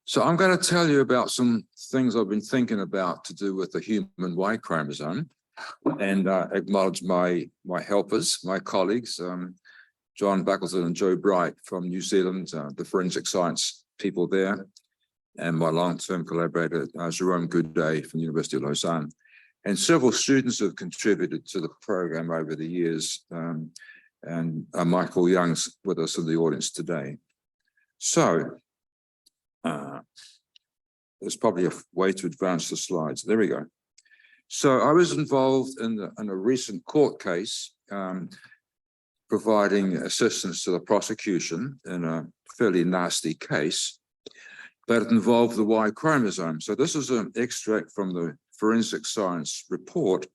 So I'm going to tell you about some things I've been thinking about to do with the human Y chromosome, and acknowledge my helpers, my colleagues, John Buckleton and Joe Bright from New Zealand, the forensic science people there, and my long-term collaborator, Jerome Goodday from the University of Lausanne. And several students have contributed to the program over the years, and Michael Young's with us in the audience today. So, there's probably a way to advance the slides. There we go. So I was involved in a recent court case, providing assistance to the prosecution in a fairly nasty case, but it involved the Y chromosome. So this is an extract from the forensic science report.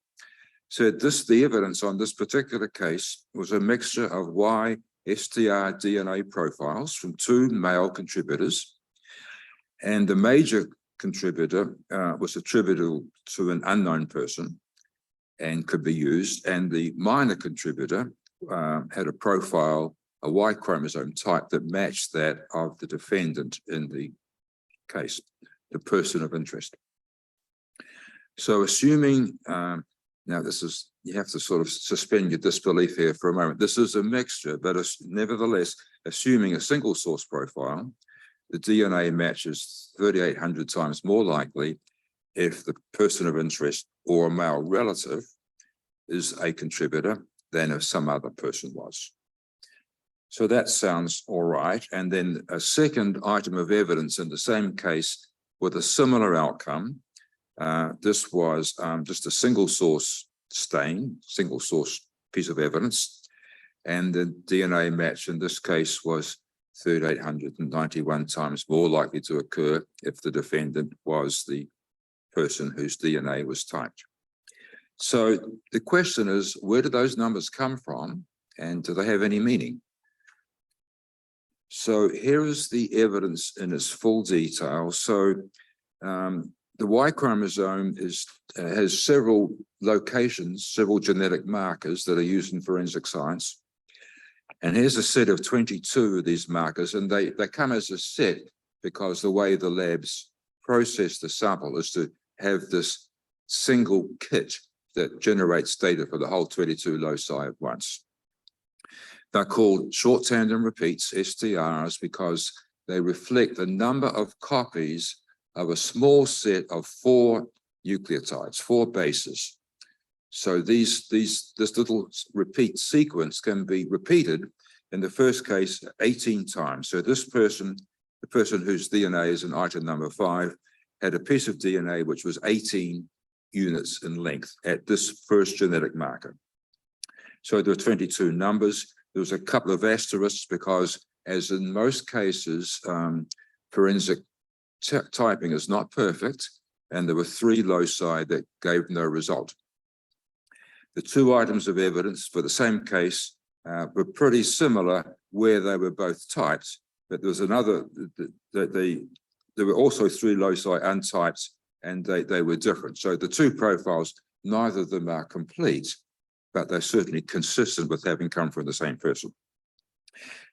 Said the evidence on this particular case was a mixture of Y STR DNA profiles from two male contributors, and the major contributor was attributable to an unknown person and could be used, and the minor contributor had a profile, a Y chromosome type that matched that of the defendant in the case, the person of interest. So assuming, now this is, you have to sort of suspend your disbelief here for a moment. This is a mixture, but nevertheless, assuming a single source profile, the DNA match is 3,800 times more likely if the person of interest or a male relative is a contributor than if some other person was. So that sounds all right. And then a second item of evidence in the same case with a similar outcome. This was just a single source stain, single source piece of evidence. And the DNA match in this case was 3,891 times more likely to occur if the defendant was the person whose DNA was typed. So the question is, where do those numbers come from, and do they have any meaning? So here is the evidence in its full detail. So the Y chromosome has several locations, several genetic markers that are used in forensic science. And here's a set of 22 of these markers, and they come as a set because the way the labs process the sample is to have this single kit that generates data for the whole 22 loci at once. They're called short tandem repeats, STRs, because they reflect the number of copies of a small set of 4 nucleotides, 4 bases. So this little repeat sequence can be repeated in the first case 18 times. So this person, the person whose DNA is in item number 5, had a piece of DNA which was 18 units in length at this first genetic marker. So there are 22 numbers. There was a couple of asterisks because, as in most cases, forensic typing is not perfect, and there were 3 loci that gave no result. The 2 items of evidence for the same case were pretty similar where they were both typed, but there was another, there were also 3 loci untyped, and they were different. So the 2 profiles, neither of them are complete, but they're certainly consistent with having come from the same person.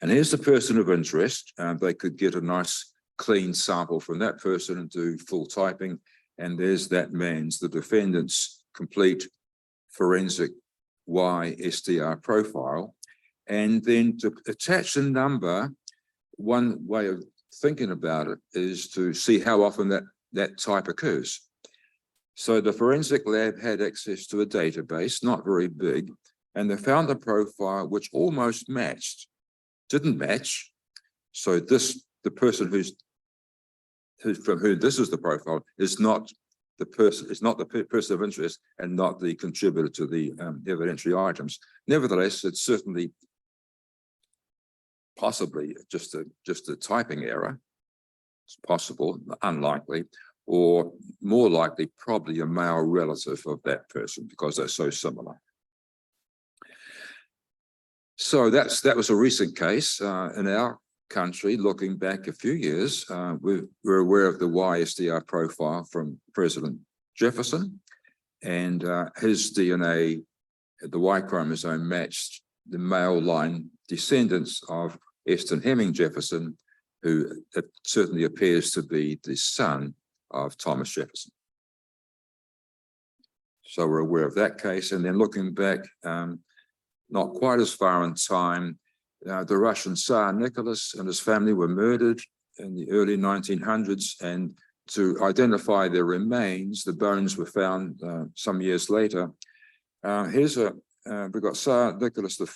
And here's the person of interest. They could get a nice clean sample from that person and do full typing. And there's that man's, the defendant's, complete forensic Y STR profile. And then to attach a number, one way of thinking about it is to see how often that type occurs. So the forensic lab had access to a database, not very big, and they found a profile which almost matched, didn't match. So the person from whom this is the profile is not the person, is not the person of interest and not the contributor to the evidentiary items. Nevertheless, it's certainly possibly just a typing error. It's possible, unlikely, or more likely, probably a male relative of that person because they're so similar. So that was a recent case in our country. Looking back a few years, we're aware of the Y STR profile from President Jefferson, and his DNA, the Y chromosome, matched the male line descendants of Eston Hemming Jefferson who it certainly appears to be the son of Thomas Jefferson. So we're aware of that case. And then looking back, not quite as far in time, the Russian Tsar Nicholas and his family were murdered in the early 1900s, and to identify their remains, the bones were found some years later. We've got Tsar Nicholas I,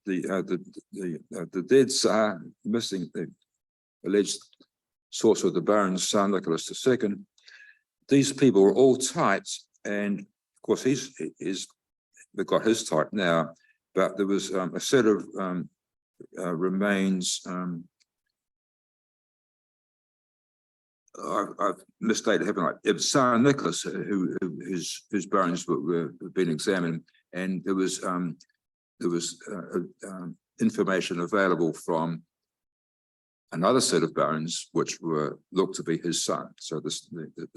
the dead Tsar, missing the alleged source of the bones, Tsar Nicholas II. These people were all typed, and of course we've got his type now, but there was a set of remains. I've misstated, haven't I? It was Tsar Nicholas whose bones were being examined, and there was information available from another set of bones which were looked to be his son. So the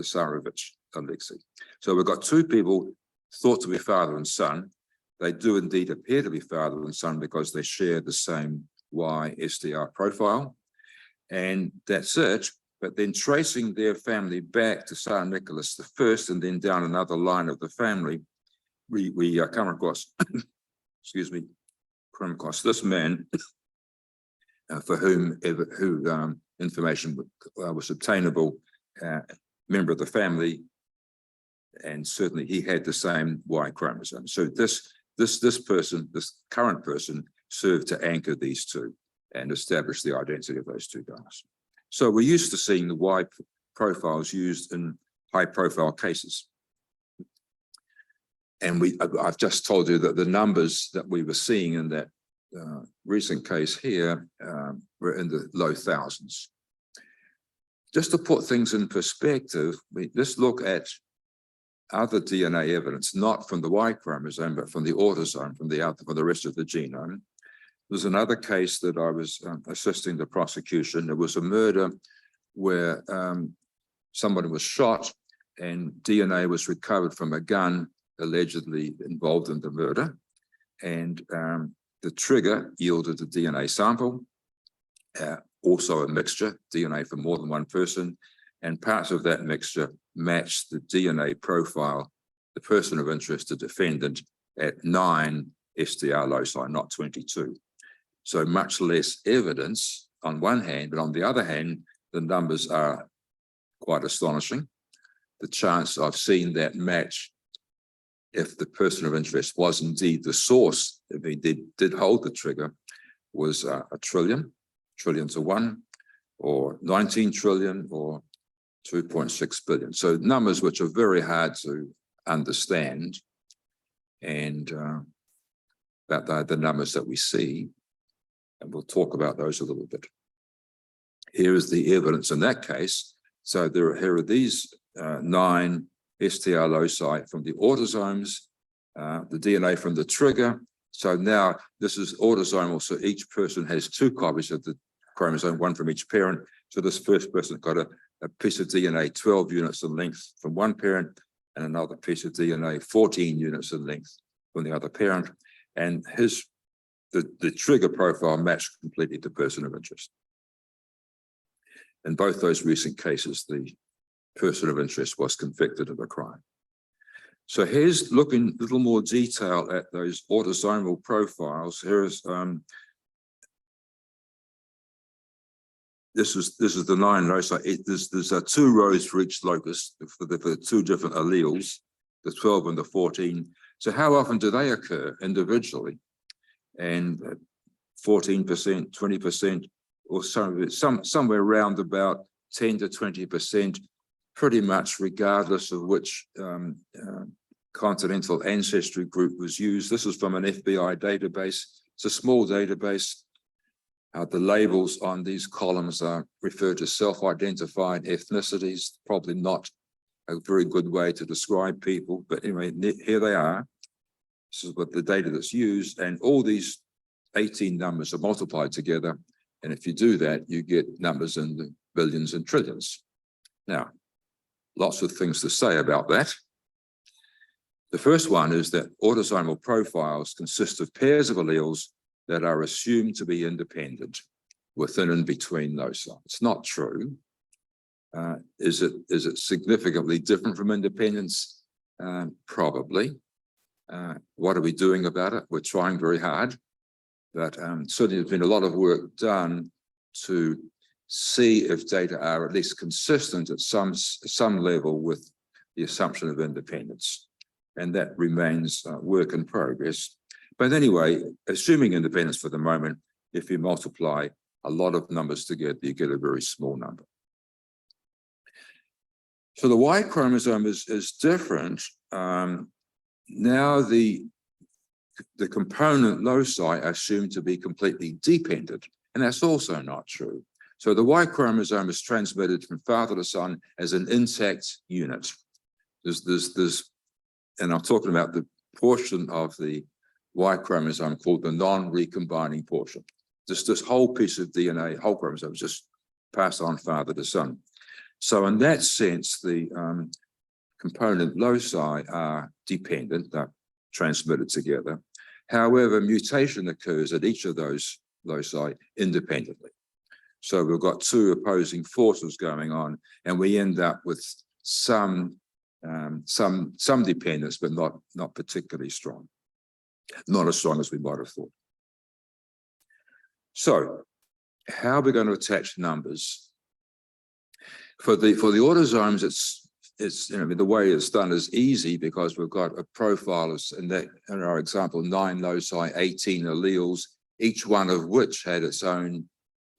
Tsarevich Alexei. So we've got two people thought to be father and son. They do indeed appear to be father and son because they share the same Y SDR profile, and that's it. But then tracing their family back to Tsar Nicholas I and then down another line of the family, we come across, excuse me, come across this man for whom information was obtainable, member of the family, and certainly he had the same Y chromosome. So this current person, served to anchor these two and establish the identity of those two guys. So we're used to seeing the Y profiles used in high-profile cases. And I've just told you that the numbers that we were seeing in that recent case here were in the low thousands. Just to put things in perspective, let's look at other DNA evidence, not from the Y chromosome, but from the autosome, from the rest of the genome. There's another case that I was assisting the prosecution. There was a murder where someone was shot and DNA was recovered from a gun allegedly involved in the murder. And the trigger yielded a DNA sample, also a mixture, DNA from more than one person, and parts of that mixture matched the DNA profile, the person of interest, the defendant, at 9 SDR loci, not 22. So much less evidence on one hand, but on the other hand, the numbers are quite astonishing. The chance of seeing that match, if the person of interest was indeed the source, if he did hold the trigger, was a trillion to 1, or 19 trillion, or 2.6 billion. So numbers which are very hard to understand, and that are the numbers that we see. And we'll talk about those a little bit. Here is the evidence in that case. So here are these 9 STR loci from the autosomes, the DNA from the trigger. So now this is autosomal, so each person has 2 copies of the chromosome, 1 from each parent. So this first person got a piece of DNA 12 units in length from one parent, and another piece of DNA 14 units in length from the other parent. And the trigger profile matched completely the person of interest. In both those recent cases, the person of interest was convicted of a crime. So here's looking a little more detail at those autosomal profiles. Here's this is the 9 loci. There's 2 rows for each locus for the 2 different alleles, the 12 and the 14. So how often do they occur individually? And 14%, 20%, or somewhere around about 10 to 20%, pretty much regardless of which continental ancestry group was used. This is from an FBI database. It's a small database. The labels on these columns are referred to self-identified ethnicities, probably not a very good way to describe people, but anyway, here they are. This is what the data that's used, and all these 18 numbers are multiplied together. And if you do that, you get numbers in the billions and trillions. Now, lots of things to say about that. The first one is that autosomal profiles consist of pairs of alleles that are assumed to be independent. within and between loci. It's not true. Is it significantly different from independence? Probably. What are we doing about it? We're trying very hard, but certainly there's been a lot of work done to see if data are at least consistent at some level with the assumption of independence. And that remains work in progress. But anyway, assuming independence for the moment, if you multiply a lot of numbers together, you get a very small number. So the Y chromosome is different. Now the component loci are assumed to be completely dependent, and that's also not true. So the Y chromosome is transmitted from father to son as an intact unit. And I'm talking about the portion of the Y chromosome called the non-recombining portion. This whole piece of DNA, whole chromosome, is just passed on father to son. So in that sense, the component loci are dependent, they're transmitted together. However, mutation occurs at each of those loci independently. So we've got two opposing forces going on, and we end up with some dependence, but not particularly strong. Not as strong as we might have thought. So how are we going to attach numbers? For the autosomes, it's the way it's done is easy because we've got a profile of, in our example, 9 loci, 18 alleles, each one of which had its own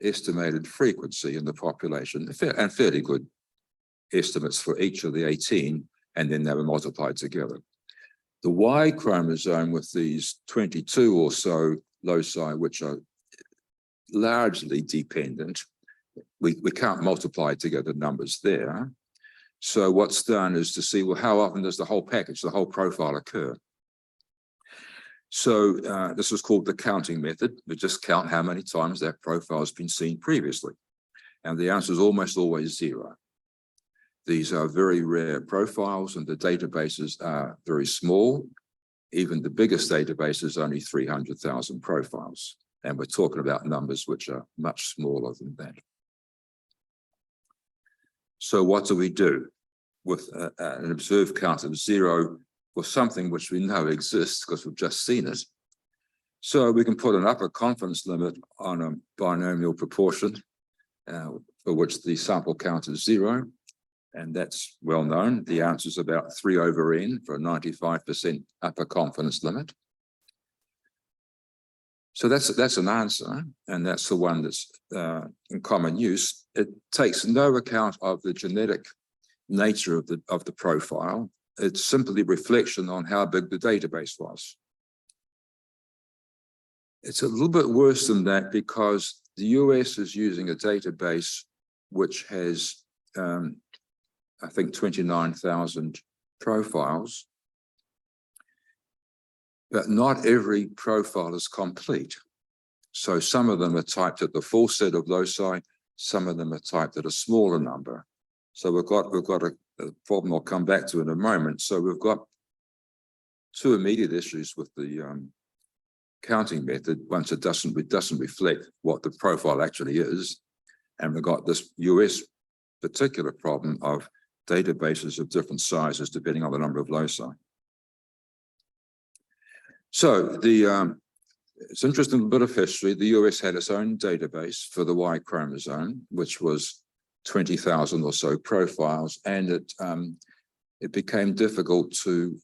estimated frequency in the population, and fairly good estimates for each of the 18, and then they were multiplied together. The Y chromosome with these 22 or so loci, which are largely dependent, we can't multiply together numbers there. So what's done is to see, well, how often does the whole package, the whole profile occur? So this is called the counting method. We just count how many times that profile has been seen previously. And the answer is almost always 0. These are very rare profiles, and the databases are very small. Even the biggest database is only 300,000 profiles. And we're talking about numbers which are much smaller than that. So what do we do with an observed count of 0 for something which we know exists because we've just seen it? So we can put an upper confidence limit on a binomial proportion for which the sample count is 0. And that's well known. The answer is about 3 over n for a 95% upper confidence limit. So that's an answer, and that's the one that's in common use. It takes no account of the genetic nature of the profile. It's simply reflection on how big the database was. It's a little bit worse than that because the US is using a database which has, I think, 29,000 profiles. But not every profile is complete. So some of them are typed at the full set of loci, some of them are typed at a smaller number. So we've got a problem I'll come back to in a moment. So we've got two immediate issues with the counting method. Once it doesn't reflect what the profile actually is, and we've got this US particular problem of databases of different sizes depending on the number of loci. So it's interesting bit of history. The US had its own database for the Y chromosome, which was 20,000 or so profiles, and it became difficult to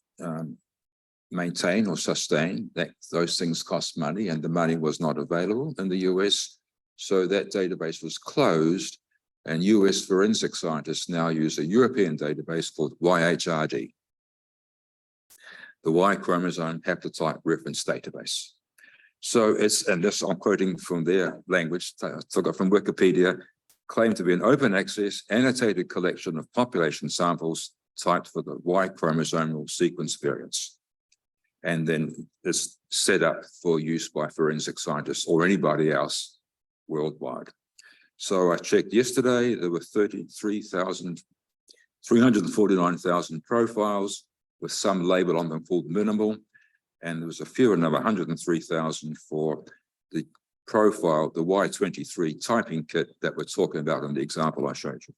maintain or sustain. Those things cost money, and the money was not available in the US. So that database was closed, and US forensic scientists now use a European database called YHRD. The Y chromosome haplotype reference database. So and this I'm quoting from their language, took it from Wikipedia, claimed to be an open access annotated collection of population samples typed for the Y chromosomal sequence variants. And then it's set up for use by forensic scientists or anybody else worldwide. So I checked yesterday, there were 349,000 profiles, with some label on them called minimal, and there was a fewer number, 103,000 for the profile, the Y23 typing kit that we're talking about in the example I showed you.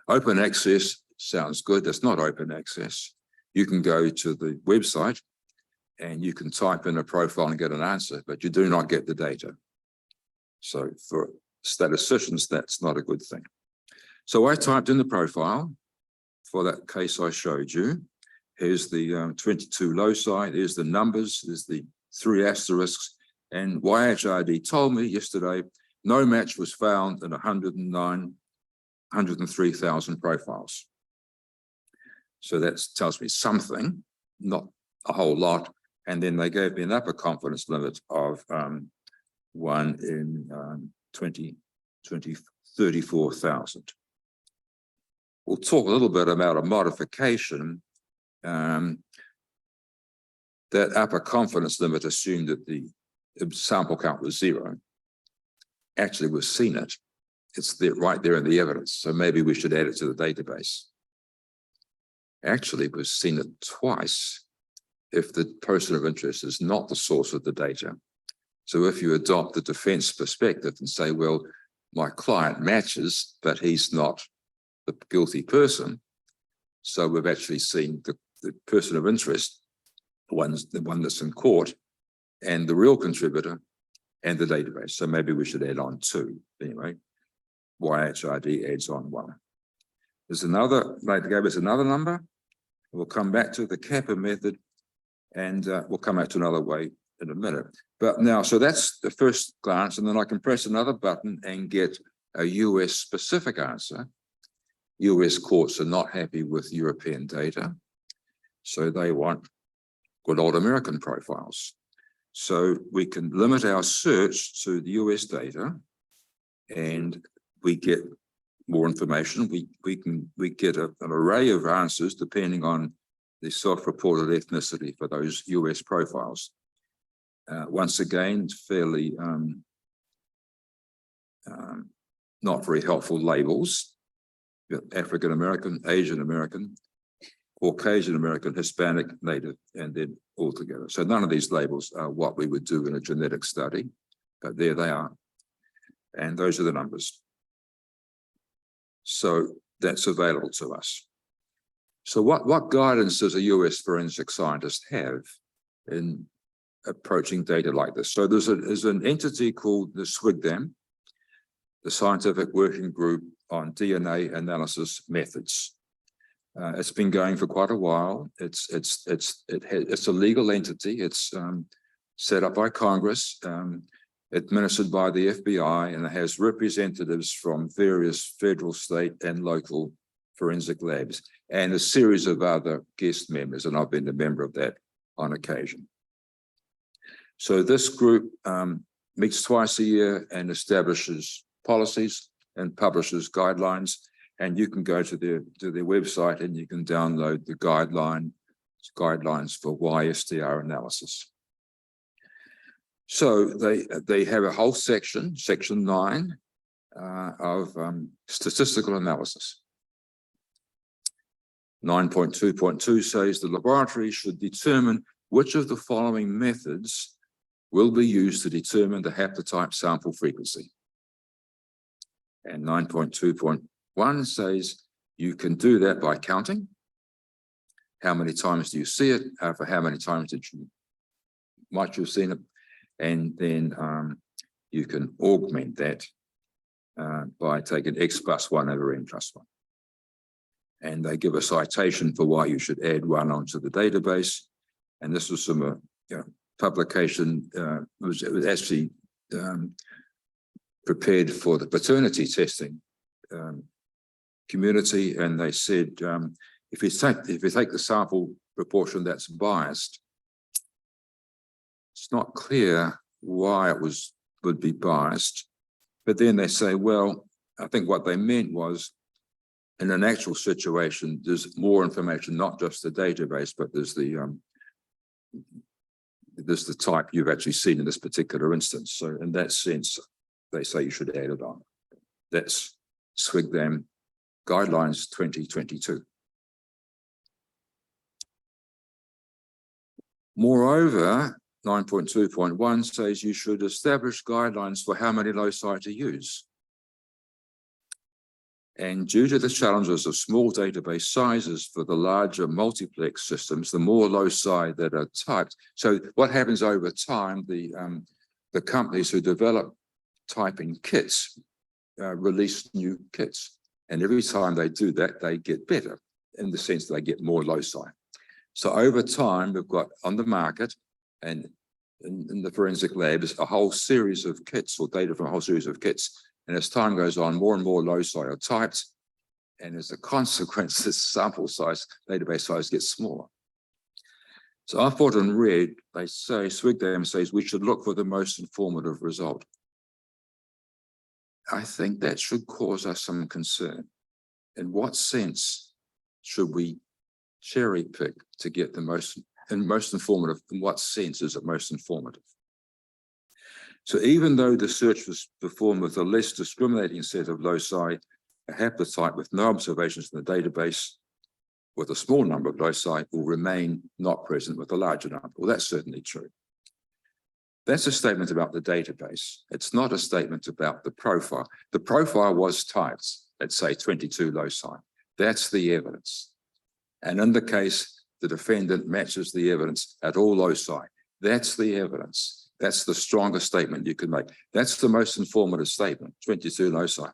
Open access sounds good. It's not open access. You can go to the website and you can type in a profile and get an answer, but you do not get the data. So for statisticians, that's not a good thing. So I typed in the profile for that case I showed you. Here's the 22 loci, there's the numbers, there's the 3 asterisks, and YHRD told me yesterday, no match was found in 103,000 profiles. So that tells me something, not a whole lot. And then they gave me an upper confidence limit of 1 in 34,000. We'll talk a little bit about a modification. That upper confidence limit assumed that the sample count was 0. Actually, we've seen it. It's there, right there in the evidence. So maybe we should add it to the database. Actually, we've seen it twice if the person of interest is not the source of the data. So if you adopt the defense perspective and say, well, my client matches, but he's not the guilty person. So we've actually seen the person of interest, the one that's in court, and the real contributor and the database. So maybe we should add on 2. Anyway, YHRD adds on 1. There's another, they gave us another number. We'll come back to the Kappa method, and we'll come back to another way in a minute. But now, so that's the first glance, and then I can press another button and get a US specific answer. US courts are not happy with European data, so they want good old American profiles. So we can limit our search to the US data, and we get more information. We get an array of answers depending on the self-reported ethnicity for those US profiles. Once again, fairly not very helpful labels. African American, Asian American, Caucasian American, Hispanic, Native, and then all together. So none of these labels are what we would do in a genetic study, but there they are. And those are the numbers. So that's available to us. So what guidance does a US forensic scientist have in approaching data like this? So there's an entity called the SWGDAM, the Scientific Working Group on DNA Analysis Methods. It's been going for quite a while. It's a legal entity. It's set up by Congress, administered by the FBI, and it has representatives from various federal, state, and local forensic labs, and a series of other guest members, and I've been a member of that on occasion. So this group meets twice a year and establishes policies and publishes guidelines, and you can go to their website and you can download the guidelines for YSTR analysis. So they have a whole section, section 9, of statistical analysis. 9.2.2 says the laboratory should determine which of the following methods will be used to determine the haplotype sample frequency. And 9.2.1 says you can do that by counting. How many times do you see it? For how many times might you have seen it? And then you can augment that by taking X plus 1 over N plus 1. And they give a citation for why you should add 1 onto the database. And this was some publication. It was actually prepared for the paternity testing community, and they said if you take the sample proportion that's biased, it's not clear why it would be biased. But then they say, well, I think what they meant was, in an actual situation, there's more information, not just the database, but there's the type you've actually seen in this particular instance. So in that sense, they say you should add it on. That's SWGDAM Guidelines 2022. Moreover, 9.2.1 says you should establish guidelines for how many loci to use. And due to the challenges of small database sizes for the larger multiplex systems, the more loci that are typed. So what happens over time, the companies who develop typing kits release new kits. And every time they do that, they get better in the sense that they get more loci. So over time, we've got on the market and in the forensic labs, a whole series of kits or data from a whole series of kits. And as time goes on, more and more loci are typed. And as a consequence, the sample size, database size gets smaller. So I thought in red, they say, Swigdam says we should look for the most informative result. I think that should cause us some concern. In what sense should we cherry pick to get the most informative? In what sense is it most informative? So even though the search was performed with a less discriminating set of loci, a haplotype with no observations in the database with a small number of loci will remain not present with a larger number. Well, that's certainly true. That's a statement about the database. It's not a statement about the profile. The profile was typed at, say, 22 loci. That's the evidence. And in the case, the defendant matches the evidence at all loci. That's the evidence. That's the strongest statement you can make. That's the most informative statement, 22 loci.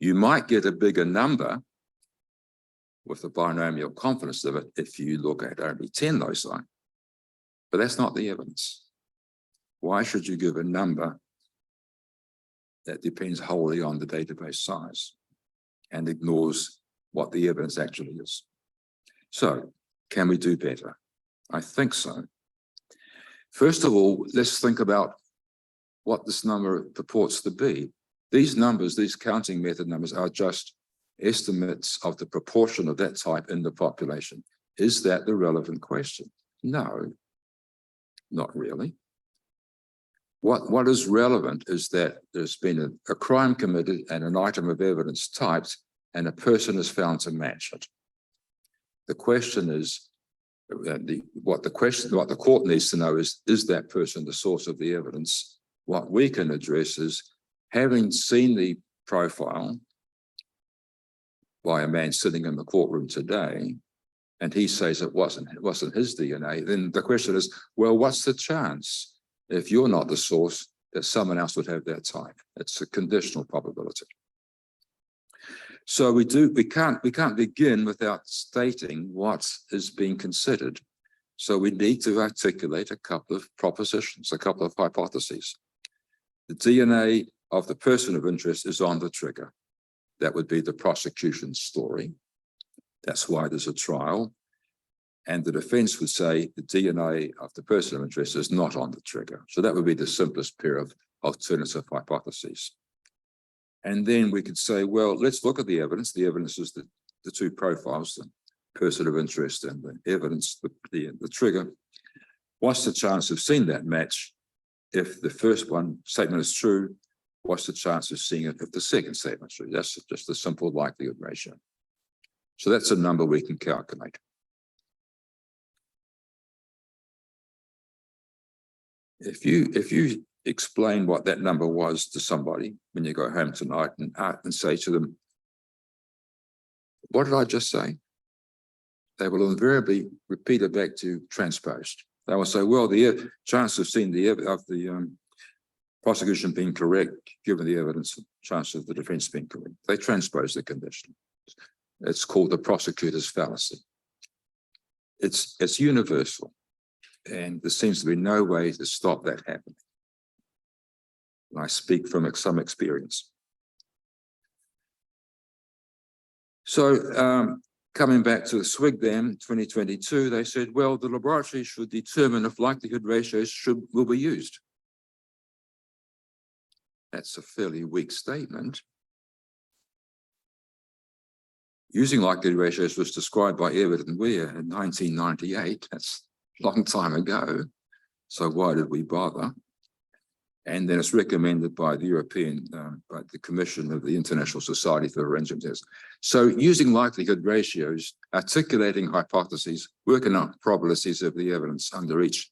You might get a bigger number with the binomial confidence of it if you look at only 10 loci, but that's not the evidence. Why should you give a number that depends wholly on the database size and ignores what the evidence actually is? So, can we do better? I think so. First of all, let's think about what this number purports to be. These numbers, these counting method numbers, are just estimates of the proportion of that type in the population. Is that the relevant question? No, not really. What is relevant is that there's been a crime committed and an item of evidence typed, and a person is found to match it. The question is, what the court needs to know is that person the source of the evidence? What we can address is, having seen the profile by a man sitting in the courtroom today, and he says it wasn't his DNA, then the question is, well, what's the chance, if you're not the source, that someone else would have that type? It's a conditional probability. So we can't begin without stating what is being considered. So we need to articulate a couple of propositions, a couple of hypotheses. The DNA of the person of interest is on the trigger. That would be the prosecution's story. That's why there's a trial. And the defense would say the DNA of the person of interest is not on the trigger. So that would be the simplest pair of alternative hypotheses. And then we could say, well, let's look at the evidence. The evidence is the two profiles, the person of interest and the evidence, the trigger. What's the chance of seeing that match? If the first statement is true, what's the chance of seeing it if the second statement is true? That's just a simple likelihood ratio. So that's a number we can calculate. If you explain what that number was to somebody when you go home tonight and say to them, what did I just say? They will invariably repeat it back to transposed. They will say, well, the chance of seeing the prosecution being correct, given the evidence, chance of the defense being correct. They transpose the condition. It's called the prosecutor's fallacy. It's universal, and there seems to be no way to stop that happening. And I speak from some experience. So coming back to the Swigdam 2022, they said, well, the laboratory should determine if likelihood ratios will be used. That's a fairly weak statement. Using likelihood ratios was described by Weir and Weir in 1998. That's a long time ago. So why did we bother? And then it's recommended by the by the Commission of the International Society for Forensic Tests. So using likelihood ratios, articulating hypotheses, working out probabilities of the evidence under each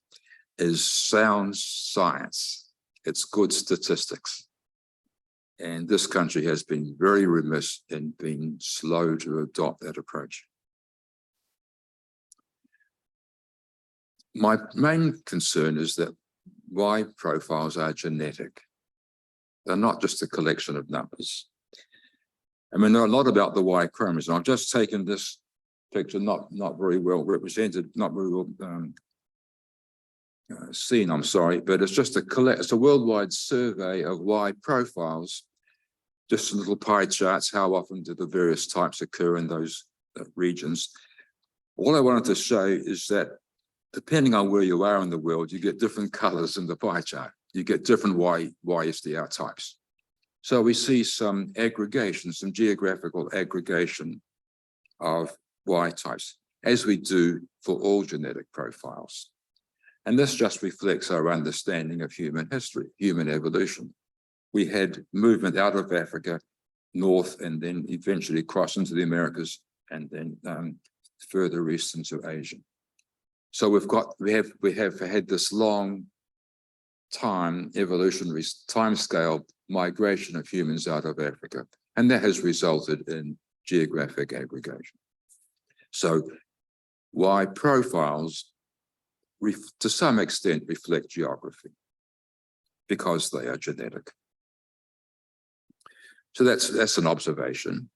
is sound science. It's good statistics. And this country has been very remiss in being slow to adopt that approach. My main concern is that Y profiles are genetic. They're not just a collection of numbers. I mean, there are a lot about the Y chromosome. I've just taken this picture, not very well represented, not very well seen, I'm sorry, but it's just it's a worldwide survey of Y profiles, just little pie charts, how often do the various types occur in those regions. All I wanted to show is that depending on where you are in the world, you get different colors in the pie chart. You get different YSDR types. So we see some aggregation, some geographical aggregation of Y types, as we do for all genetic profiles. And this just reflects our understanding of human history, human evolution. We had movement out of Africa, north, and then eventually cross into the Americas, and then further east into Asia. So we have had this long time, evolutionary timescale migration of humans out of Africa, and that has resulted in geographic aggregation. So Y profiles, to some extent, reflect geography because they are genetic. So that's an observation.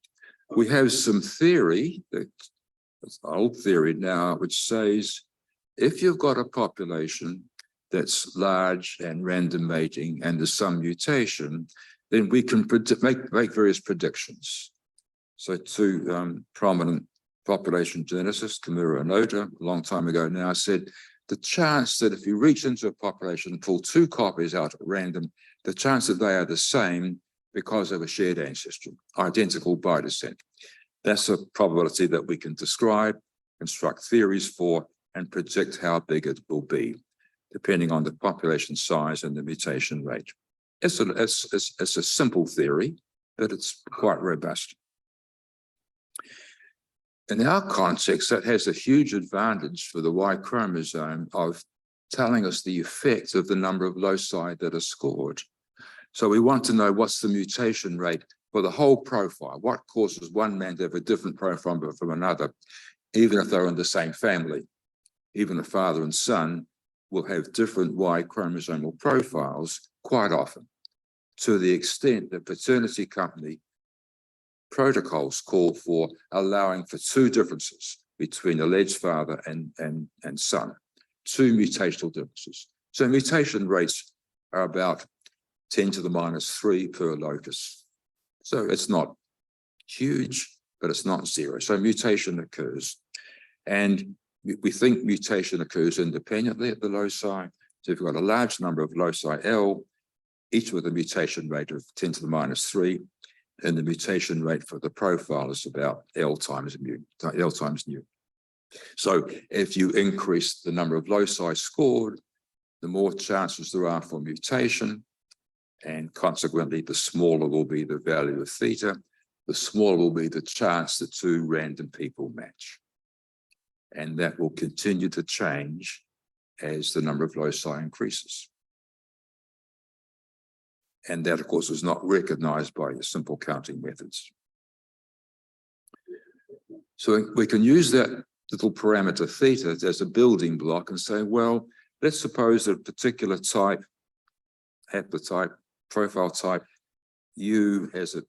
We have some theory, that's an old theory now, which says if you've got a population that's large and random mating and there's some mutation, then we can make various predictions. So two prominent population geneticists, Kimura and Oda, a long time ago now, said the chance that if you reach into a population and pull two copies out at random, the chance that they are the same because of a shared ancestry, identical by descent. That's a probability that we can describe, construct theories for, and predict how big it will be, depending on the population size and the mutation rate. It's a simple theory, but it's quite robust. In our context, that has a huge advantage for the Y chromosome of telling us the effect of the number of loci that are scored. So we want to know what's the mutation rate for the whole profile. What causes one man to have a different profile from another, even if they're in the same family. Even a father and son will have different Y chromosomal profiles quite often, to the extent that paternity company protocols call for allowing for two differences between alleged father and son, two mutational differences. So mutation rates are about 10 to the -3 per locus. So it's not huge, but it's not zero. So mutation occurs. And we think mutation occurs independently at the loci. So if you've got a large number of loci L, each with a mutation rate of 10 to the -3, and the mutation rate for the profile is about L times nu. So if you increase the number of loci scored, the more chances there are for mutation, and consequently, the smaller will be the value of theta, the smaller will be the chance that two random people match. And that will continue to change as the number of loci increases. And that, of course, is not recognized by the simple counting methods. So we can use that little parameter theta as a building block and say, well, let's suppose that a particular type, haplotype, profile type, U has a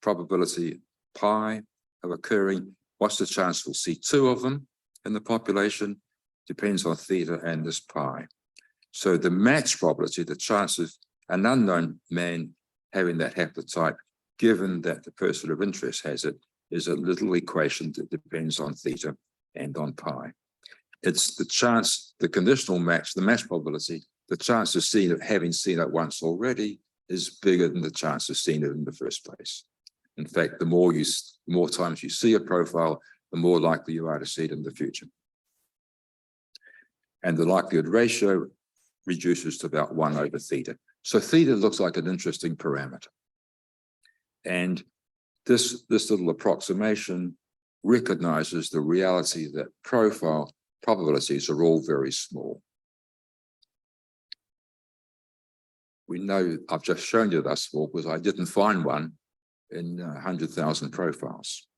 probability pi of occurring. What's the chance we'll see two of them in the population? Depends on theta and this pi. So the match probability, the chance of an unknown man having that haplotype, given that the person of interest has it, is a little equation that depends on theta and on pi. It's the chance, the conditional match, the match probability, the chance of having seen it once already is bigger than the chance of seeing it in the first place. In fact, the more times you see a profile, the more likely you are to see it in the future. And the likelihood ratio reduces to about 1 over theta. So theta looks like an interesting parameter. And this little approximation recognizes the reality that profile probabilities are all very small. we know, I've just shown you thus far because I didn't find one in 100,000 profiles.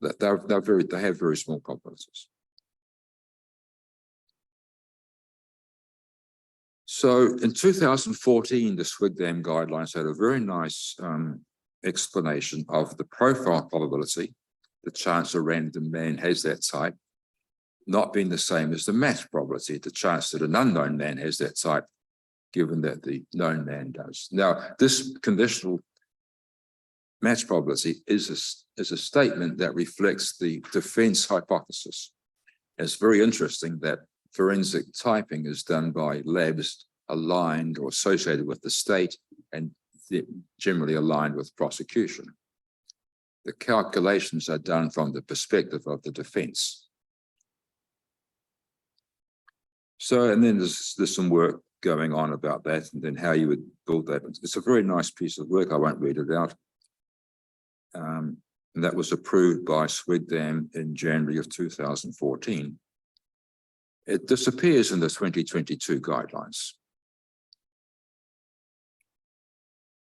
They have very small probabilities. So in 2014, the SWIG-DAM guidelines had a very nice explanation of the profile probability, the chance a random man has that type, not being the same as the match probability, the chance that an unknown man has that type, given that the known man does. Now, this conditional match probability is a statement that reflects the defense hypothesis. It's very interesting that forensic typing is done by labs aligned or associated with the state and generally aligned with prosecution. The calculations are done from the perspective of the defense. So, and then there's some work going on about that and then how you would build that. It's a very nice piece of work. I won't read it out. And that was approved by SWIG-DAM in January of 2014. It disappears in the 2022 guidelines.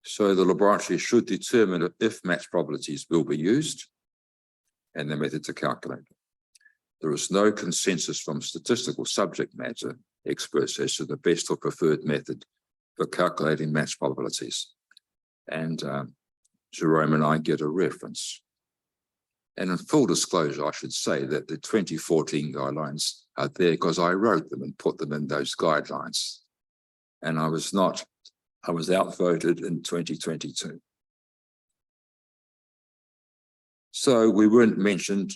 So the laboratory should determine if match probabilities will be used and the method to calculate it. There is no consensus from statistical subject matter experts as to the best or preferred method for calculating match probabilities. And Jerome and I get a reference. And in full disclosure, I should say that the 2014 guidelines are there because I wrote them and put them in those guidelines. And I was outvoted in 2022. So we weren't mentioned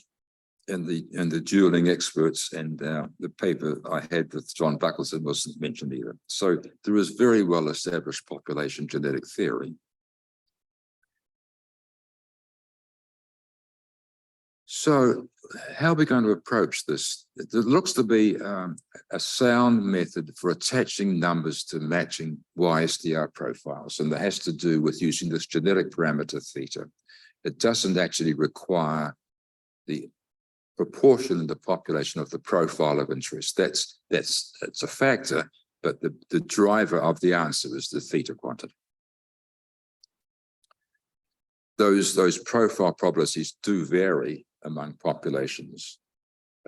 in the dueling experts, and the paper I had with John Buckleson wasn't mentioned either. So there is very well established population genetic theory. So how are we going to approach this? It looks to be a sound method for attaching numbers to matching YSDR profiles, and that has to do with using this genetic parameter theta. It doesn't actually require the proportion in the population of the profile of interest. That's a factor, but the driver of the answer is the theta quantity. Those profile probabilities do vary among populations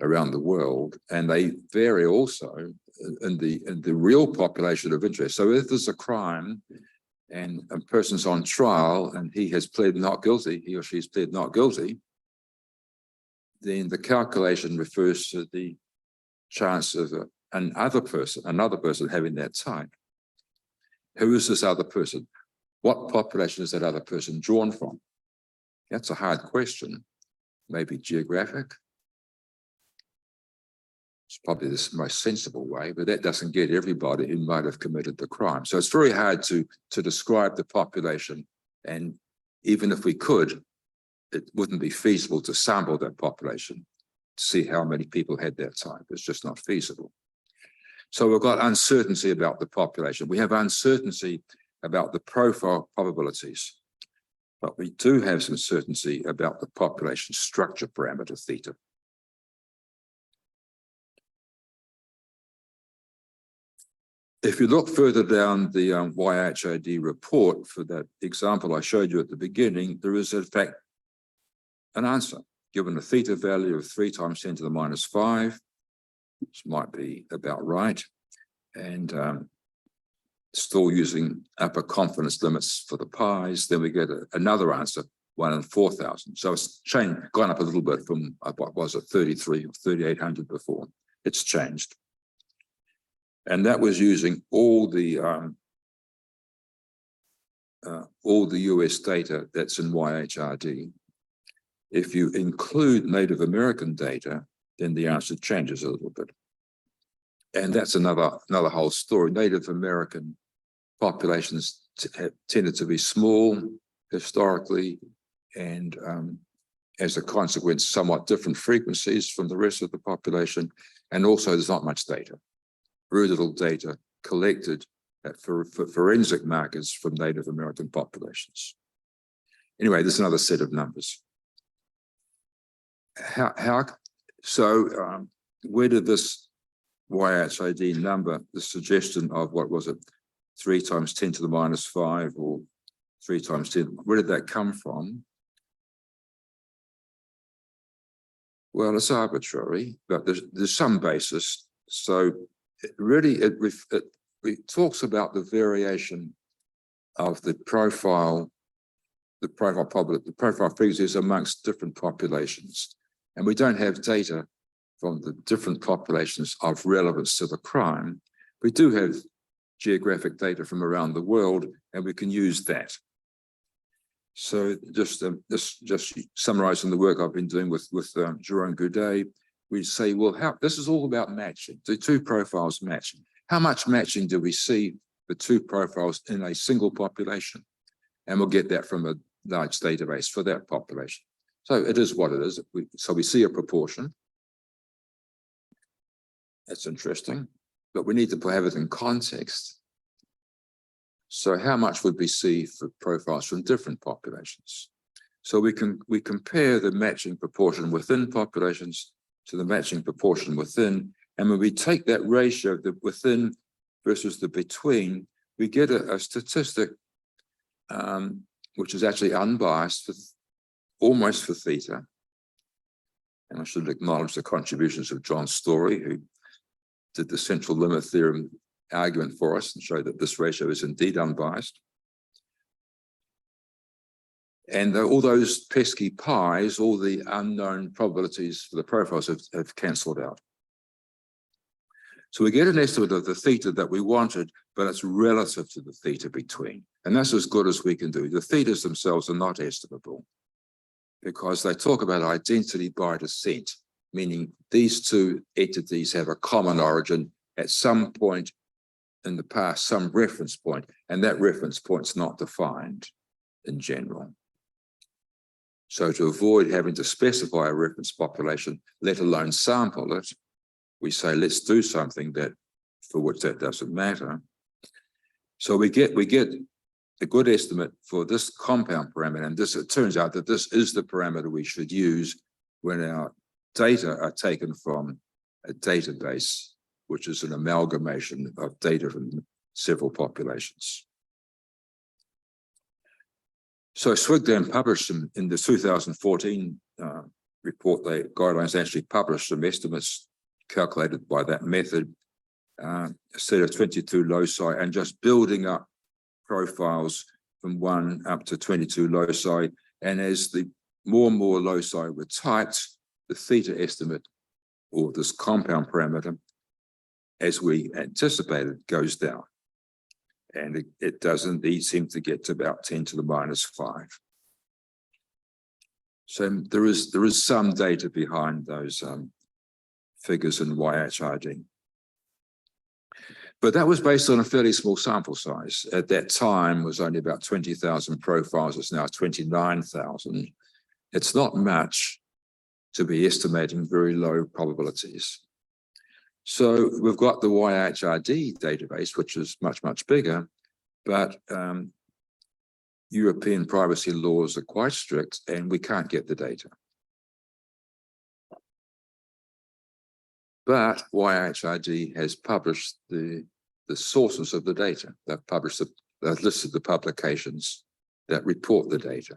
around the world, and they vary also in the real population of interest. So if there's a crime and a person's on trial and he has pled not guilty, he or she's pled not guilty, then the calculation refers to the chance of another person having that type. Who is this other person? What population is that other person drawn from? That's a hard question. Maybe geographic. It's probably the most sensible way, but that doesn't get everybody who might have committed the crime. So it's very hard to describe the population. And even if we could, it wouldn't be feasible to sample that population to see how many people had that type. It's just not feasible. So we've got uncertainty about the population. We have uncertainty about the profile probabilities, but we do have some certainty about the population structure parameter theta. If you look further down the YHID report for that example I showed you at the beginning, there is in fact an answer given a theta value of 3 times 10 to the minus 5, which might be about right, and still using upper confidence limits for the pi's. Then we get another answer, 1 in 4,000. So it's gone up a little bit from what was it, 33 or 3,800 before. It's changed. And that was using all the US data that's in YHRD. If you include Native American data, then the answer changes a little bit. And that's another whole story. Native American populations have tended to be small historically, and as a consequence, somewhat different frequencies from the rest of the population. And also there's not much data. Very little data collected for forensic markers from Native American populations. Anyway, there's another set of numbers. Where did this YHID number, the suggestion of what was it, 3 times 10 to the minus 5 or 3 times 10. Where did that come from? Well, it's arbitrary, but there's some basis. So it talks about the variation of the profile figures amongst different populations. And we don't have data from the different populations of relevance to the crime. We do have geographic data from around the world, and we can use that. So just summarizing the work I've been doing with Jerome Goudet, we say, well, this is all about matching. The 2 profiles match. How much matching do we see the 2 profiles in a single population? And we'll get that from a large database for that population. So it is what it is. So we see a proportion. That's interesting, but we need to have it in context. So how much would we see for profiles from different populations? So we compare the matching proportion within populations to the matching proportion within, and when we take that ratio of the within versus the between, we get a statistic which is actually unbiased almost for theta. And I should acknowledge the contributions of John Story, who did the central limit theorem argument for us and show that this ratio is indeed unbiased. And all those pesky pi's, all the unknown probabilities for the profiles have cancelled out. So we get an estimate of the theta that we wanted, but it's relative to the theta between. And that's as good as we can do. The thetas themselves are not estimable because they talk about identity by descent, meaning these 2 entities have a common origin at some point in the past, some reference point, and that reference point's not defined in general. So to avoid having to specify a reference population, let alone sample it, we say, let's do something for which that doesn't matter. So we get a good estimate for this compound parameter, and it turns out that this is the parameter we should use when our data are taken from a database, which is an amalgamation of data from several populations. So Swigdam published in the 2014 report, the guidelines actually published some estimates calculated by that method, a set of 22 loci, and just building up profiles from 1 up to 22 loci. And as the more and more loci were typed, the theta estimate, or this compound parameter, as we anticipated, goes down. And it does indeed seem to get to about 10 to the minus 5. So there is some data behind those figures in YHRD. But that was based on a fairly small sample size. At that time, it was only about 20,000 profiles. It's now 29,000. It's not much to be estimating very low probabilities. So we've got the YHRD database, which is much, much bigger, but European privacy laws are quite strict and we can't get the data. But YHRD has published the sources of the data. They've listed the publications that report the data.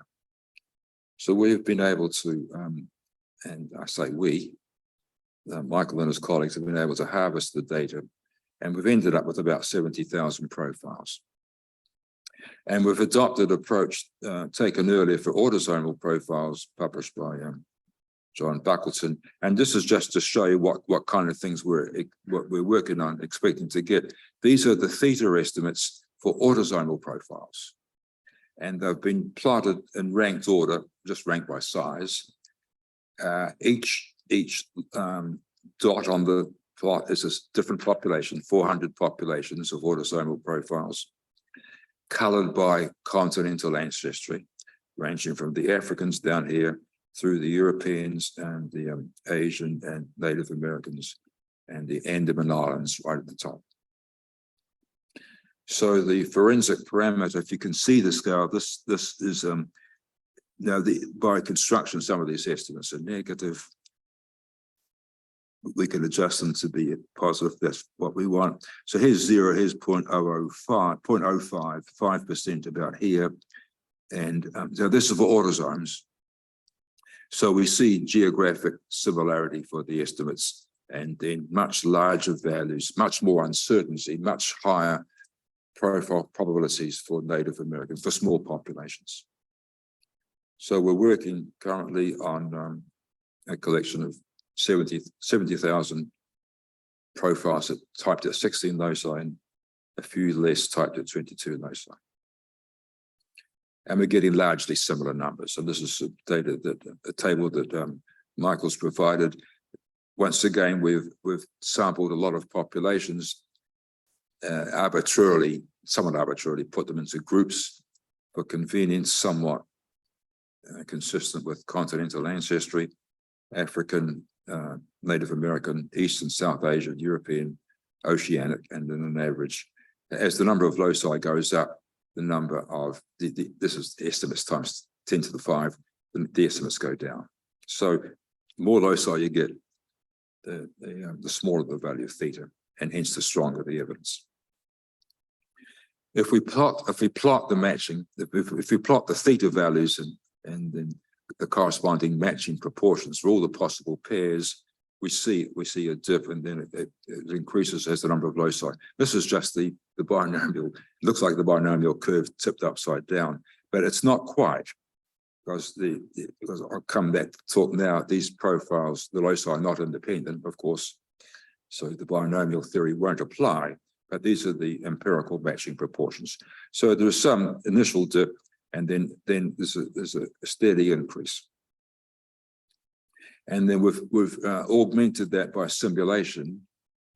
So we've been able to, and I say we, Michael and his colleagues have been able to harvest the data, and we've ended up with about 70,000 profiles. And we've adopted an approach taken earlier for autosomal profiles published by John Buckleton. And this is just to show you what kind of things we're working on, expecting to get. These are the theta estimates for autosomal profiles. And they've been plotted in ranked order, just ranked by size. Each dot on the plot is a different population, 400 populations of autosomal profiles, colored by continental ancestry, ranging from the Africans down here through the Europeans and the Asian and Native Americans and the Andaman Islands right at the top. So the forensic parameter, if you can see the scale, this is now by construction, some of these estimates are negative. we can adjust them to be positive. That's what we want. So here's 0, here's 0.005, 5% about here. And so this is for autosomes. So we see geographic similarity for the estimates, and then much larger values, much more uncertainty, much higher profile probabilities for Native Americans, for small populations. So we're working currently on a collection of 70,000 profiles that typed at 16 loci and a few less typed at 22 loci. And we're getting largely similar numbers. And this is data that a table that Michael's provided. Once again, we've sampled a lot of populations, somewhat arbitrarily put them into groups for convenience, somewhat consistent with continental ancestry, African, Native American, East and South Asian, European, Oceanic, and then an average. As the number of loci goes up, the number of, this is the estimates times 10 to the 5, the estimates go down. So the more loci you get, the smaller the value of theta, and hence the stronger the evidence. If we plot the matching, if we plot the theta values and then the corresponding matching proportions for all the possible pairs, we see a dip, and then it increases as the number of loci. This is just the binomial. It looks like the binomial curve tipped upside down, but it's not quite, because I'll come back to talk now. These profiles, the loci are not independent, of course, so the binomial theory won't apply. But these are the empirical matching proportions. So there's some initial dip, and then there's a steady increase. And then we've augmented that by simulation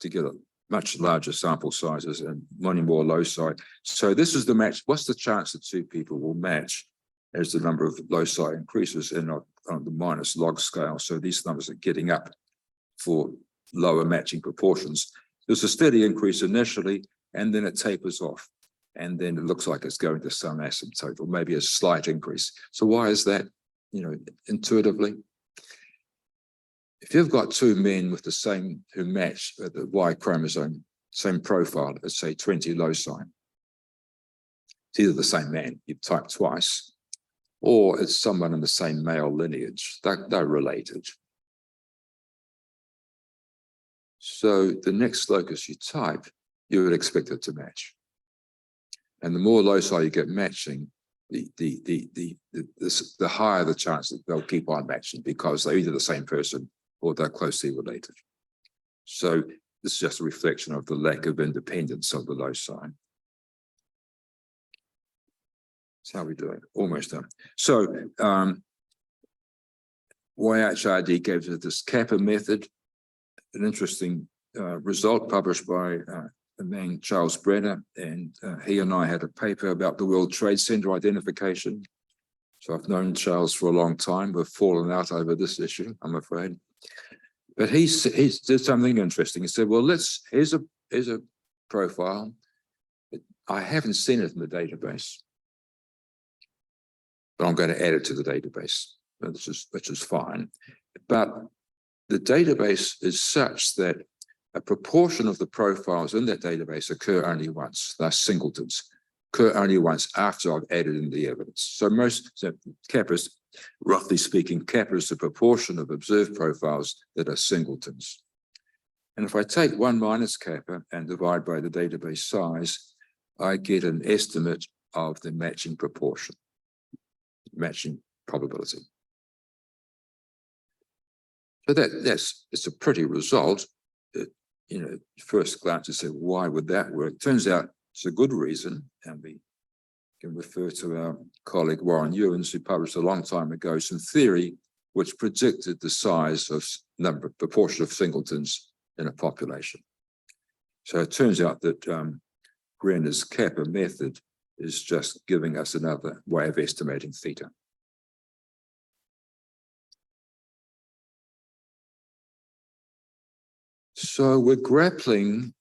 to get a much larger sample sizes and many more loci. So this is the match. What's the chance that two people will match as the number of loci increases on the minus log scale? So these numbers are getting up for lower matching proportions. There's a steady increase initially, and then it tapers off. And then it looks like it's going to some asymptote, or maybe a slight increase. So why is that, intuitively? If you've got two men with the same, who match the Y chromosome, same profile, let's say 20 loci, it's either the same man, you've typed twice, or it's someone in the same male lineage. They're related. So the next locus you type, you would expect it to match. And the more loci you get matching, the higher the chance that they'll keep on matching, because they're either the same person or they're closely related. So this is just a reflection of the lack of independence of the loci. That's how we're doing. Almost done. So YHRD gave us this kappa method, an interesting result published by a man, Charles Brenner, and he and I had a paper about the World Trade Center identification. So I've known Charles for a long time. We've fallen out over this issue, I'm afraid. But he did something interesting. He said, well, here's a profile. I haven't seen it in the database, but I'm going to add it to the database, which is fine. But the database is such that a proportion of the profiles in that database occur only once. They're singletons, occur only once after I've added in the evidence. So kappa is, roughly speaking, kappa is the proportion of observed profiles that are singletons. And if I take 1 minus kappa and divide by the database size, I get an estimate of the matching proportion, matching probability. So it's a pretty result. First glance, you say, why would that work? Turns out it's a good reason, and we can refer to our colleague Warren Ewens, who published a long time ago some theory which predicted the size of proportion of singletons in a population. So it turns out that Brenner's kappa method is just giving us another way of estimating theta. So we're grappling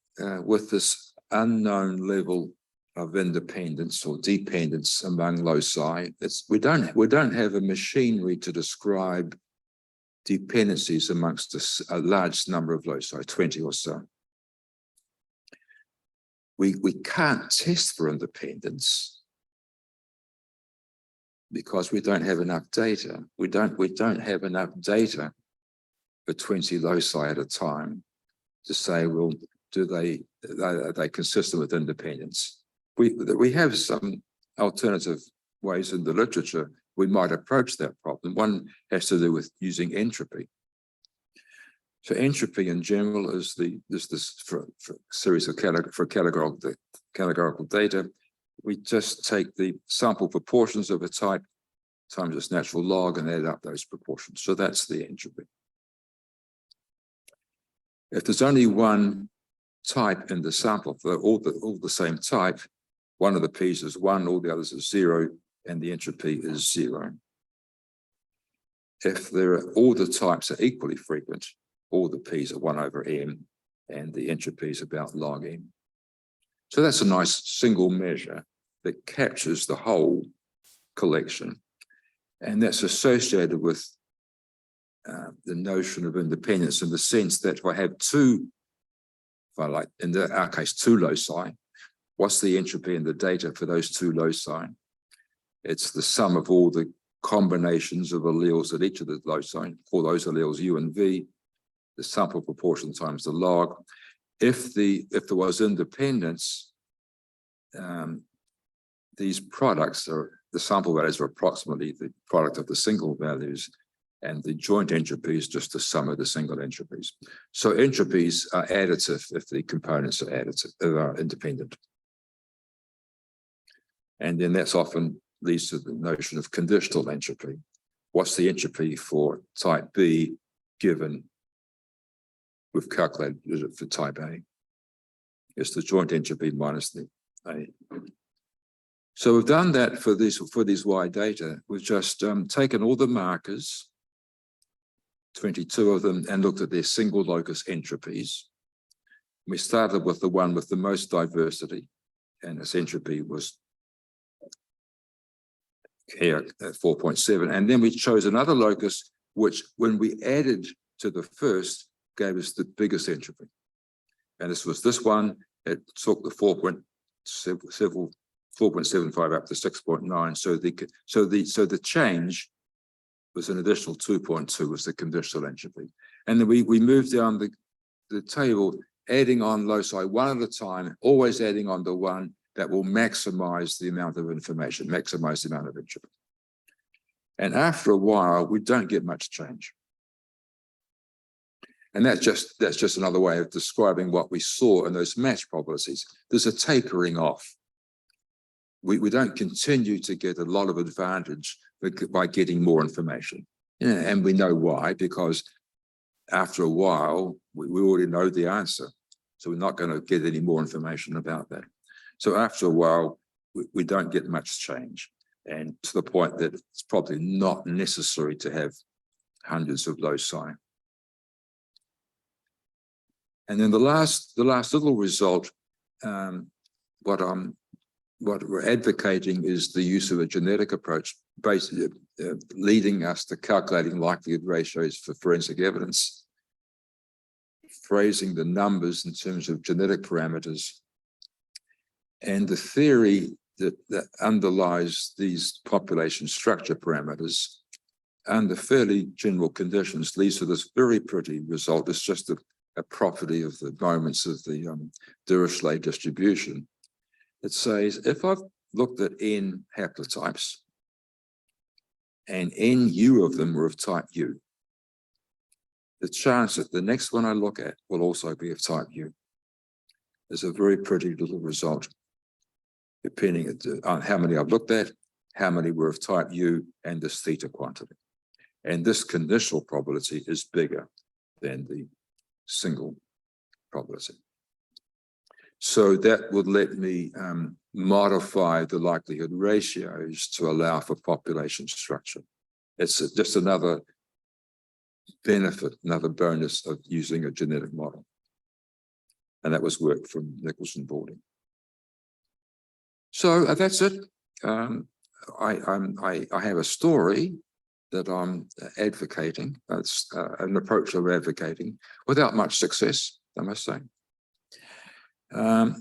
with this unknown level of independence or dependence among loci. We don't have a machinery to describe dependencies amongst a large number of loci, 20 or so. We can't test for independence because we don't have enough data. We don't have enough data for 20 loci at a time to say, well, are they consistent with independence? We have some alternative ways in the literature we might approach that problem. One has to do with using entropy. So entropy in general is this for series of categorical data. We just take the sample proportions of a type times its natural log and add up those proportions. So that's the entropy. If there's only one type in the sample, for all the same type, one of the p's is 1, all the others is 0, and the entropy is 0. If all the types are equally frequent, all the p's are 1 over m, and the entropy is about log m. So that's a nice single measure that captures the whole collection, and that's associated with the notion of independence in the sense that if I have in our case, 2 loci, what's the entropy in the data for those 2 loci? It's the sum of all the combinations of alleles at each of the loci, for those alleles U and V, the sample proportion times the log. If there was independence, these products the sample values are approximately the product of the single values, and the joint entropy is just the sum of the single entropes. So entropies are additive if the components are independent. And then that's often leads to the notion of conditional entropy. What's the entropy for type B given we've calculated it for type A? It's the joint entropy minus the A. So we've done that for these Y data. We've just taken all the markers, 22 of them, and looked at their single locus entropies. We started with the one with the most diversity, and its entropy was here at 4.7. And then we chose another locus, which when we added to the first, gave us the biggest entropy. And this was this one. It took the 4.75 up to 6.9. So the change was an additional 2.2 was the conditional entropy. And then we moved down the table, adding on loci one at a time, always adding on the one that will maximize the amount of information, maximize the amount of entropy. And after a while, we don't get much change. And that's just another way of describing what we saw in those match probabilities. There's a tapering off. We don't continue to get a lot of advantage by getting more information. Yeah, and we know why, because after a while, we already know the answer. So we're not going to get any more information about that. So after a while, we don't get much change, and to the point that it's probably not necessary to have hundreds of loci. And then the last little result, what we're advocating is the use of a genetic approach, basically leading us to calculating likelihood ratios for forensic evidence, phrasing the numbers in terms of genetic parameters. And the theory that underlies these population structure parameters under fairly general conditions leads to this very pretty result. It's just a property of the moments of the Dirichlet distribution. It says, if I've looked at N haplotypes and NU of them were of type U, the chance that the next one I look at will also be of type U. There's a very pretty little result, depending on how many I've looked at, how many were of type U, and this theta quantity. And this conditional probability is bigger than the single probability. So that would let me modify the likelihood ratios to allow for population structure. It's just another benefit, another bonus of using a genetic model. And that was work from Nichols and Balding. So that's it. I have a story I'm advocating. It's an approach that we're advocating without much success, I must say. The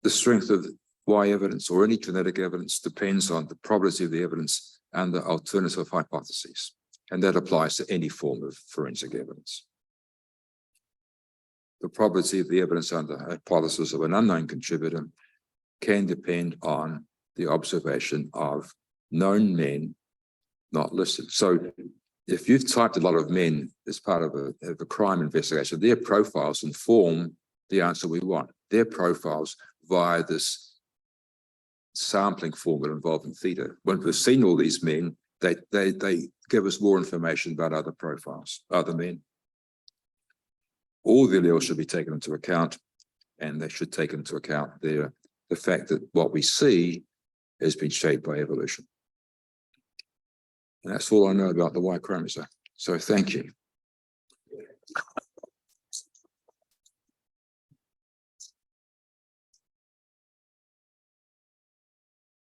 strength of why evidence or any genetic evidence depends on the probability of the evidence and the alternative hypotheses. And that applies to any form of forensic evidence. The probability of the evidence under hypothesis of an unknown contributor can depend on the observation of known men not listed. So if you've typed a lot of men as part of a crime investigation, their profiles inform the answer we want. Their profiles via this sampling formula involving theta. When we've seen all these men, they give us more information about other profiles, other men. All the alleles should be taken into account, and they should take into account the fact that what we see has been shaped by evolution. And that's all I know about the Y chromosome. So thank you.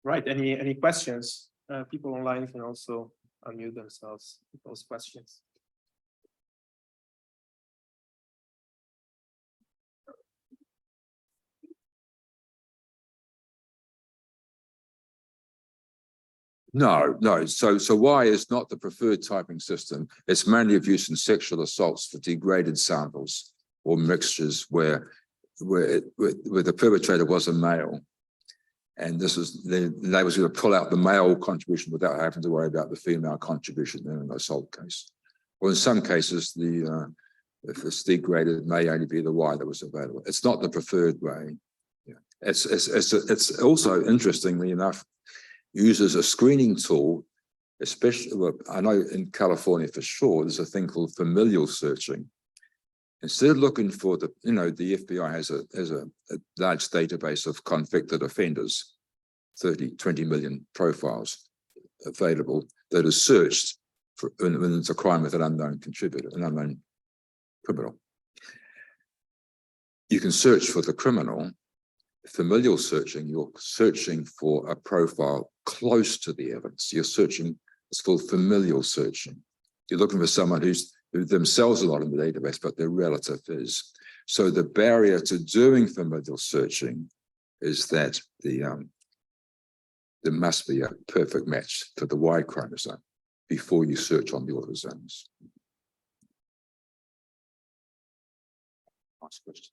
Right. Any questions? People online can also unmute themselves with those questions. No. So Y is not the preferred typing system. It's mainly of use in sexual assaults for degraded samples or mixtures where the perpetrator was a male. And they was going to pull out the male contribution without having to worry about the female contribution in an assault case. Or in some cases, if it's degraded, it may only be the Y that was available. It's not the preferred way. Yeah. It's also, interestingly enough, uses a screening tool, especially, well, I know in California for sure, there's a thing called familial searching. Instead of looking for the FBI has a large database of convicted offenders, 20 million profiles available that is searched for when it's a crime with an unknown contributor, an unknown criminal. You can search for the criminal. Familial searching, you're searching for a profile close to the evidence. You're searching, it's called familial searching. You're looking for someone who themselves are not in the database, but their relative is. So the barrier to doing familial searching is that there must be a perfect match for the Y chromosome before you search on the autosomes. Last question.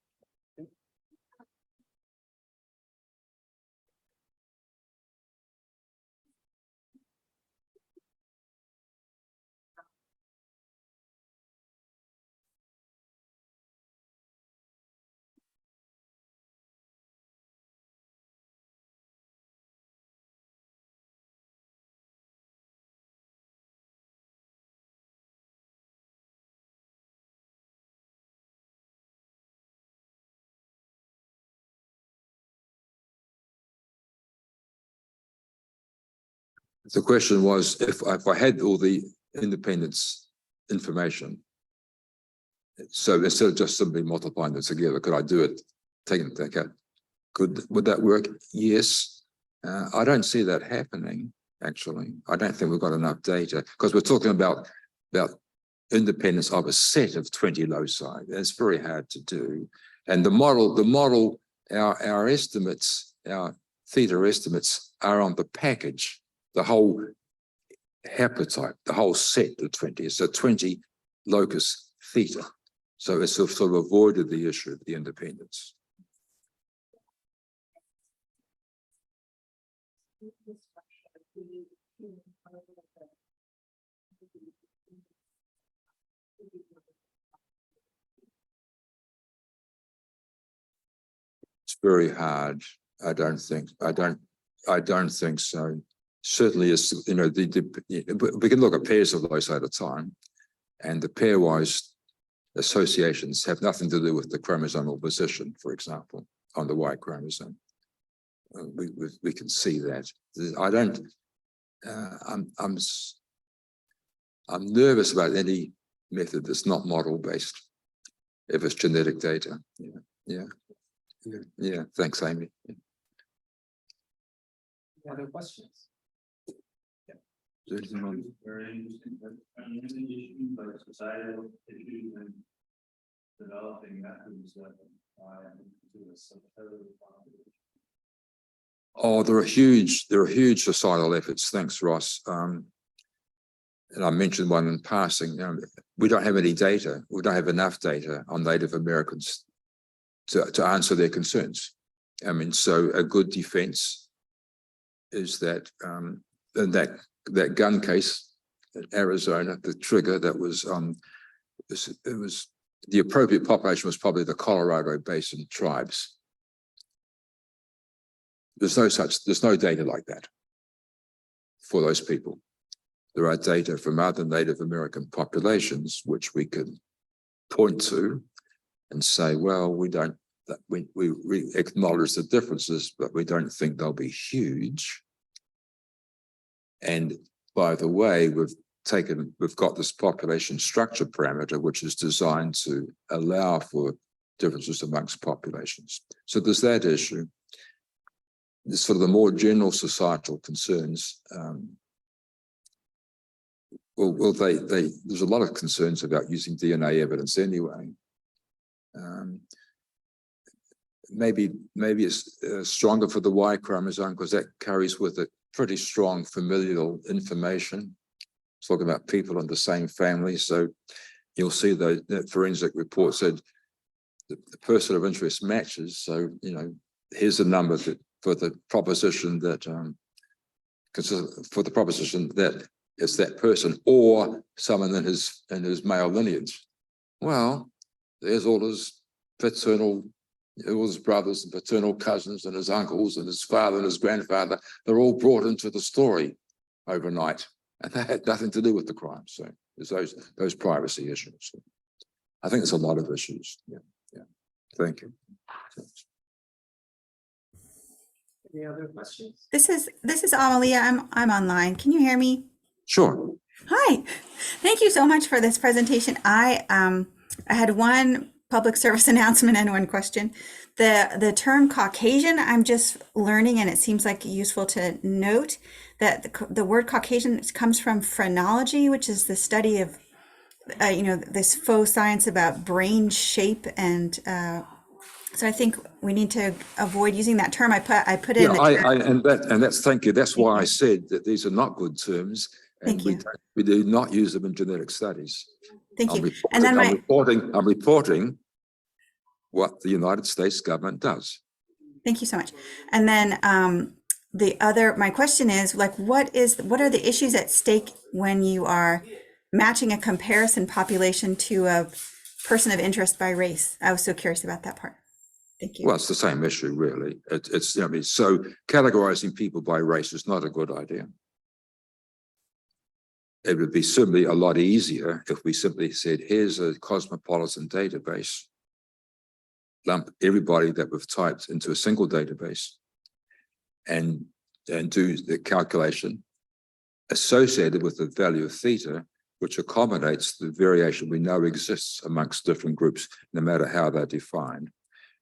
The question was, if I had all the independence information, so instead of just simply multiplying them together, could I do it, taking into account? Would that work? Yes. I don't see that happening, actually. I don't think we've got enough data, because we're talking about independence of a set of 20 loci. That's very hard to do. And the model, our estimates, our theta estimates are on the package. The whole haplotype, the whole set of 20. It's a 20 locus theta. So it's sort of avoided the issue of the independence. It's very hard. I don't think so. Certainly, is we can look at pairs of loci at a time, and the pairwise associations have nothing to do with the chromosomal position, for example, on the Y chromosome. We can see that. I'm nervous about any method that's not model based, if it's genetic data. Yeah. Thanks, Amy. Other questions? Is there anything on- Very interesting, but community issues like societal issues and developing methods that apply to a subset population. Oh, there are huge societal efforts. Thanks, Ross. And I mentioned one in passing. We don't have any data. We don't have enough data on Native Americans to answer their concerns. I mean, so a good defense is that in that gun case in Arizona, the trigger that was it was the appropriate population was probably the Colorado Basin tribes. There's no data like that for those people. There are data from other Native American populations which we can point to and say, well, we acknowledge the differences, but we don't think they'll be huge. And by the way, we've got this population structure parameter, which is designed to allow for differences amongst populations. So there's that issue. There's sort of the more general societal concerns. There's a lot of concerns about using DNA evidence anyway. Maybe it's stronger for the Y chromosome because that carries with it pretty strong familial information. Talking about people in the same family. So you'll see the forensic report said the person of interest matches. So, you know, here's a number for the proposition that it's that person or someone in his male lineage. Well, there's all his paternal, all his brothers and paternal cousins and his uncles and his father and his grandfather. They're all brought into the story overnight, and they had nothing to do with the crime. So there's those privacy issues. I think there's a lot of issues. Yeah. Thank you. Any other questions? This is Amalia. I'm online. Can you hear me? Sure. Hi. Thank you so much for this presentation. I had one public service announcement and one question. The term Caucasian, I'm just learning, and it seems like useful to note that the word Caucasian comes from phrenology, which is the study of this faux science about brain shape, and so I think we need to avoid using that term. I put it in the chat. Thank you. That's why I said that these are not good terms, and we do not use them in genetic studies. Thank you. I'm reporting what the United States government does. Thank you so much. And then my question is, like, what are the issues at stake when you are matching a comparison population to a person of interest by race? I was so curious about that part. Thank you. Well, it's the same issue, really. So categorizing people by race is not a good idea. It would be simply a lot easier if we simply said, here's a cosmopolitan database, lump everybody that we've typed into a single database and do the calculation associated with the value of theta, which accommodates the variation we know exists amongst different groups, no matter how they're defined.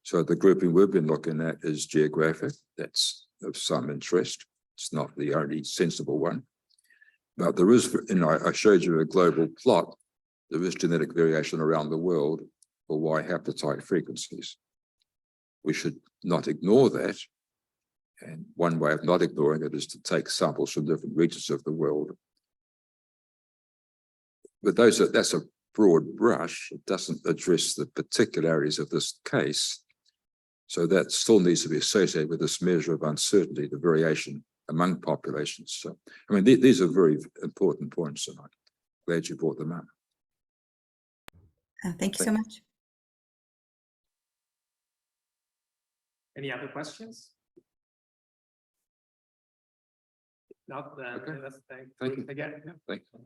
So the grouping we've been looking at is geographic. That's of some interest. It's not the only sensible one. But there is, I showed you a global plot. There is genetic variation around the world for Y haplotype frequencies. We should not ignore that. And one way of not ignoring it is to take samples from different regions of the world. But that's a broad brush. It doesn't address the particularities of this case. So that still needs to be associated with this measure of uncertainty, the variation among populations. So, I mean, these are very important points, and I'm glad you brought them up. Thank you so much. Any other questions? Not then. Okay. Let's thank Thank you again. Thank you.